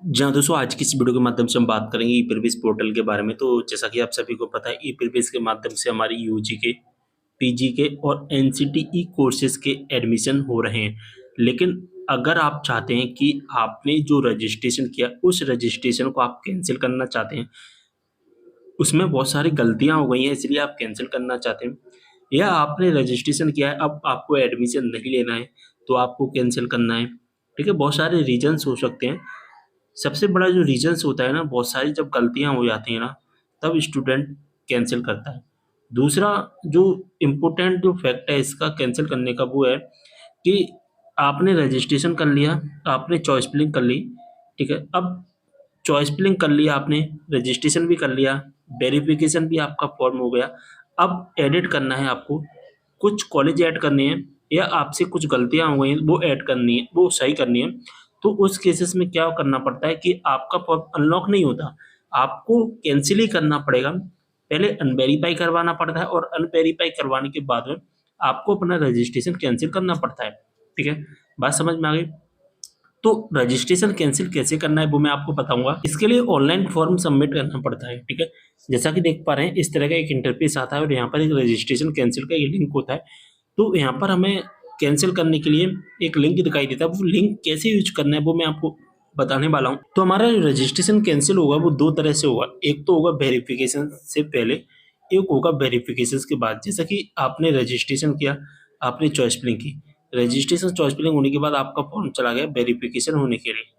जी हाँ, दोस्तों आज की इस वीडियो के माध्यम से हम बात करेंगे ई-प्रीवियस पोर्टल के बारे में। तो जैसा कि आप सभी को पता है ई-प्रीवियस के माध्यम से हमारी यूजी के, पीजी के और एनसीटीई कोर्सेज़ के एडमिशन हो रहे हैं। लेकिन अगर आप चाहते हैं कि आपने जो रजिस्ट्रेशन किया उस रजिस्ट्रेशन को आप कैंसल करना चाहते हैं, उसमें बहुत सारी गलतियाँ हो गई हैं इसलिए आप कैंसल करना चाहते हैं, या आपने रजिस्ट्रेशन किया है अब आपको एडमिशन नहीं लेना है तो आपको कैंसल करना है। ठीक है? बहुत सारे रीज़न्स हो सकते हैं। सबसे बड़ा जो रीज़न्स होता है ना, बहुत सारी जब गलतियाँ हो जाती हैं ना, तब स्टूडेंट कैंसल करता है। दूसरा जो इम्पोर्टेंट जो फैक्ट है इसका कैंसल करने का वो है कि आपने रजिस्ट्रेशन कर लिया, आपने चॉइस फिलिंग कर ली, ठीक है? अब चॉइस फिलिंग कर लिया आपने, रजिस्ट्रेशन भी कर लिया, वेरिफ़िकेशन भी आपका फ़ॉर्म हो गया। अब एडिट करना है आपको, कुछ कॉलेज ऐड करने हैं या आपसे कुछ गलतियाँ हो गई हैं, वो ऐड करनी है, वो सही करनी है। तो उस केसेस में क्या करना पड़ता है कि आपका फॉर्म अनलॉक नहीं होता, आपको कैंसल ही करना पड़ेगा। पहले अनवेरीफ़ाई करवाना पड़ता है और अनवेरीफ़ाई करवाने के बाद में आपको अपना रजिस्ट्रेशन कैंसल करना पड़ता है। ठीक है? बात समझ में आ गई? तो रजिस्ट्रेशन कैंसल कैसे करना है वो मैं आपको बताऊँगा। इसके लिए ऑनलाइन फॉर्म सबमिट करना पड़ता है, ठीक है? जैसा कि देख पा रहे हैं इस तरह का एक इंटरफ़ेस आता है और यहाँ पर एक रजिस्ट्रेशन कैंसल का ये लिंक होता है। तो यहाँ पर हमें कैंसल करने के लिए एक लिंक दिखाई देता है, वो लिंक कैसे यूज़ करना है वो मैं आपको बताने वाला हूँ। तो हमारा जो रजिस्ट्रेशन कैंसल होगा वो 2 तरह से होगा। एक तो होगा वेरिफ़िकेशन से पहले, एक होगा वेरिफ़िकेशंस के बाद। जैसा कि आपने रजिस्ट्रेशन किया, आपने चॉइस फिलिंग की। रजिस्ट्रेशन चॉइस फिलिंग होने के बाद आपका फॉर्म चला गया वेरिफ़िकेशन होने के लिए।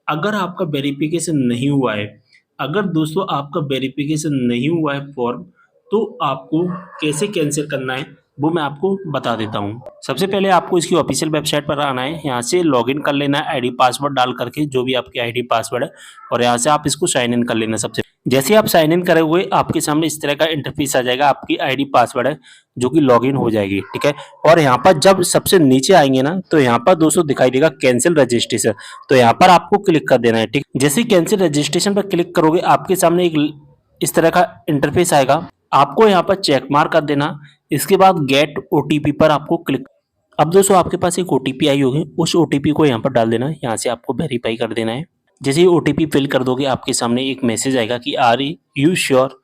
अगर आपका वेरिफ़िकेशन नहीं हुआ है, अगर दोस्तों आपका वेरिफ़िकेशन नहीं हुआ है फॉर्म, तो आपको कैसे कैंसल करना है, वो मैं आपको बता देता हूँ। सबसे पहले आपको इसकी ऑफ़िशियल वेबसाइट पर आना है, यहाँ से लॉगिन कर लेना है आईडी पासवर्ड डाल कर के, जो भी आपकी आईडी पासवर्ड है और यहाँ से आप इसको साइन इन कर लेना सबसे। जैसे ही आप साइन इन करोगे, आपके सामने इस तरह का इंटरफ़ेस आ जाएगा, आपकी आईडी पासवर्ड है, जो कि लॉगिन हो जाएगी, ठीक है? और यहाँ पर जब सबसे नीचे आएँगे ना, तो यहाँ पर दोस्तों दिखाई देगा कैंसल रजिस्ट्रेशन, तो यहाँ पर आपको क्लिक कर देना है, ठीक? जैसे ही कैंसिल रजिस्ट्रेशन पर क्लिक करोगे, आपके सामने एक इस तरह का इंटरफेस आएगा। आपको यहाँ पर चेक मार्क कर देना, इसके बाद गेट ओटीपी पर आपको क्लिक। अब दोस्तों आपके पास एक ओटीपी आई होगी, उस ओटीपी को यहाँ पर डाल देना है, यहाँ से आपको वेरीफाई कर देना है। जैसे ही ओटीपी फिल कर दोगे, आपके सामने एक मैसेज आएगा कि are you sure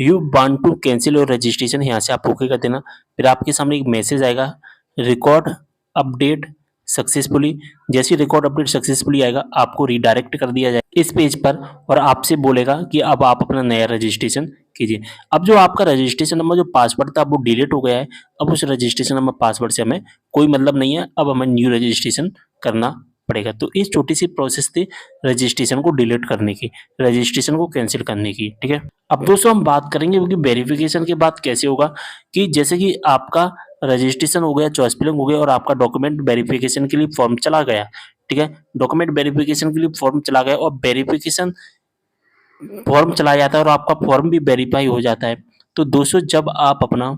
you want to cancel your registration, यहाँ से आप ओके कर देना। फिर आपके सामने एक मैसेज आएगा, रिकॉर्ड अपडेट सक्सेसफुली। जैसे ही रिकॉर्ड अपडेट सक्सेसफुली आएगा, आपको रिडायरेक्ट कर दिया जाएगा इस पेज पर और आपसे बोलेगा कि अब आप अपना नया रजिस्ट्रेशन कीजिए। अब जो आपका रजिस्ट्रेशन नंबर जो पासवर्ड था वो डिलीट हो गया है। अब उस रजिस्ट्रेशन नंबर पासवर्ड से हमें कोई मतलब नहीं है, अब हमें न्यू रजिस्ट्रेशन करना पड़ेगा। तो इस छोटी सी प्रोसेस थी रजिस्ट्रेशन को डिलीट करने की, रजिस्ट्रेशन को कैंसिल करने की, ठीक है? अब दोस्तों हम बात करेंगे कि वेरिफिकेशन के बाद कैसे होगा, कि जैसे कि आपका रजिस्ट्रेशन हो गया, चॉइस फिलिंग हो गया और आपका डॉक्यूमेंट वेरिफिकेशन के लिए फॉर्म चला गया, ठीक है? डॉक्यूमेंट वेरिफिकेशन के लिए फॉर्म चला गया और वेरिफिकेशन फॉर्म चला जाता है और आपका फॉर्म भी वेरीफाई हो जाता है। तो दोस्तों जब आप अपना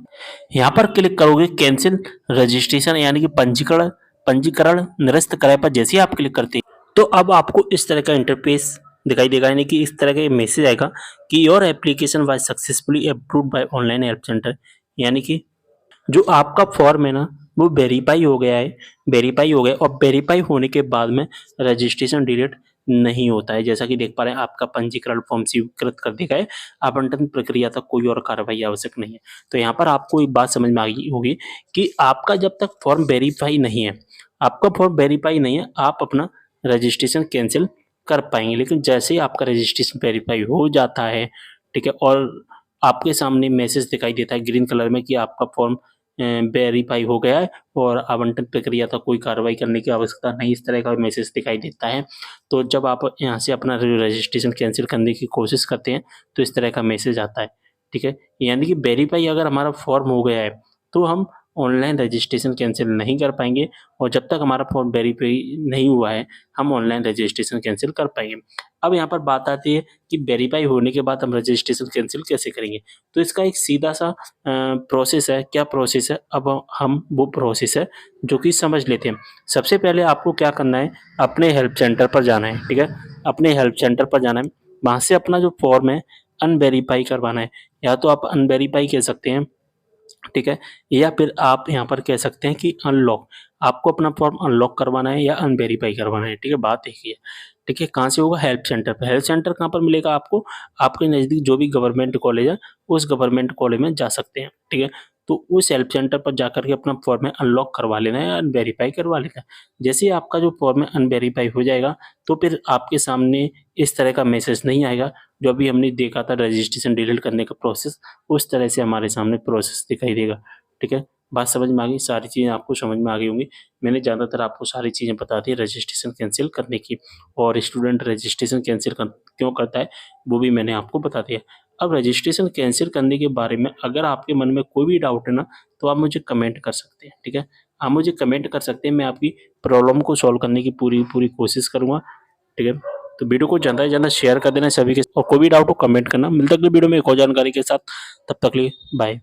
यहाँ पर क्लिक करोगे कैंसिल रजिस्ट्रेशन यानी कि पंजीकरण पंजीकरण निरस्त कराए पर जैसे ही आप क्लिक करते हैं, तो अब आपको इस तरह का इंटरफेस दिखाई देगा, यानी कि इस तरह का मैसेज आएगा कि your application was successfully approved by online help centre, यानी कि जो आपका फॉर्म है ना वो वेरीफाई हो गया है, वेरीफाई हो गया और वेरीफाई होने के बाद में रजिस्ट्रेशन डिलीट नहीं होता है। जैसा कि देख पा रहे हैं आपका पंजीकरण फॉर्म स्वीकृत कर दिया है, आवंटन प्रक्रिया तक कोई और कार्रवाई आवश्यक नहीं है। तो यहाँ पर आपको एक बात समझ में आ गई होगी कि आपका जब तक फॉर्म वेरीफाई नहीं है, आपका फॉर्म वेरीफाई नहीं है, आप अपना रजिस्ट्रेशन कैंसिल कर पाएंगे। लेकिन जैसे ही आपका रजिस्ट्रेशन वेरीफाई हो जाता है, ठीक है, और आपके सामने मैसेज दिखाई देता है ग्रीन कलर में कि आपका फॉर्म वेरीफाई हो गया है और आवंटन प्रक्रिया तक कोई कार्रवाई करने की आवश्यकता नहीं, इस तरह का मैसेज दिखाई देता है। तो जब आप यहाँ से अपना रजिस्ट्रेशन कैंसिल करने की कोशिश करते हैं तो इस तरह का मैसेज आता है, ठीक है? यानी कि वेरीफाई अगर हमारा फॉर्म हो गया है तो हम ऑनलाइन रजिस्ट्रेशन कैंसिल नहीं कर पाएंगे और जब तक हमारा फॉर्म वेरीफाई नहीं हुआ है हम ऑनलाइन रजिस्ट्रेशन कैंसिल कर पाएंगे। अब यहाँ पर बात आती है कि वेरीफाई होने के बाद हम रजिस्ट्रेशन कैंसिल कैसे करेंगे? तो इसका एक सीधा सा प्रोसेस है। क्या प्रोसेस है? अब हम वो प्रोसेस है जो कि समझ लेते हैं। सबसे पहले आपको क्या करना है, अपने हेल्प सेंटर पर जाना है, ठीक है? अपने हेल्प सेंटर पर जाना है, वहाँ से अपना जो फॉर्म है अनवेरीफाई करवाना है। या तो आप अनवेरीफाई कह सकते हैं, ठीक है? या फिर आप यहाँ पर कह सकते हैं कि अनलॉक। आपको अपना फॉर्म अनलॉक करवाना है या अनवेरीफाई करवाना है, ठीक है? बात एक ही है। ठीक है, कहाँ से होगा? हेल्प सेंटर पे। हेल्प सेंटर कहाँ पर मिलेगा आपको? आपके नज़दीक जो भी गवर्नमेंट कॉलेज है, उस गवर्नमेंट कॉलेज में जा सकते हैं, ठीक है? तो उस हेल्प सेंटर पर जाकर के अपना फॉर्म है अनलॉक करवा लेना है, अनवेरिफाई करवा लेना है। जैसे ही आपका जो फॉर्म है अनवेरिफाई हो जाएगा, तो फिर आपके सामने इस तरह का मैसेज नहीं आएगा, जो अभी हमने देखा था रजिस्ट्रेशन डिलीट करने का प्रोसेस, उस तरह से हमारे सामने प्रोसेस दिखाई देगा, ठीक है? बात समझ में आ गई? सारी चीज़ें आपको समझ में आ गई होंगी। मैंने ज़्यादातर आपको सारी चीज़ें बता दी रजिस्ट्रेशन कैंसल करने की, और स्टूडेंट रजिस्ट्रेशन कैंसिल क्यों करता है, वो भी मैंने आपको बता दिया। अब रजिस्ट्रेशन कैंसिल करने के बारे में अगर आपके मन में कोई भी डाउट है ना, तो आप मुझे कमेंट कर सकते हैं, ठीक है? आप मुझे कमेंट कर सकते हैं, मैं आपकी प्रॉब्लम को सॉल्व करने की पूरी कोशिश करूँगा, ठीक है? तो वीडियो को ज़्यादा से ज़्यादा शेयर कर देना सभी के, और कोई भी डाउट हो कमेंट करना। मिलते हैं अगली वीडियो में एक और जानकारी के साथ, तब तक के लिए बाय।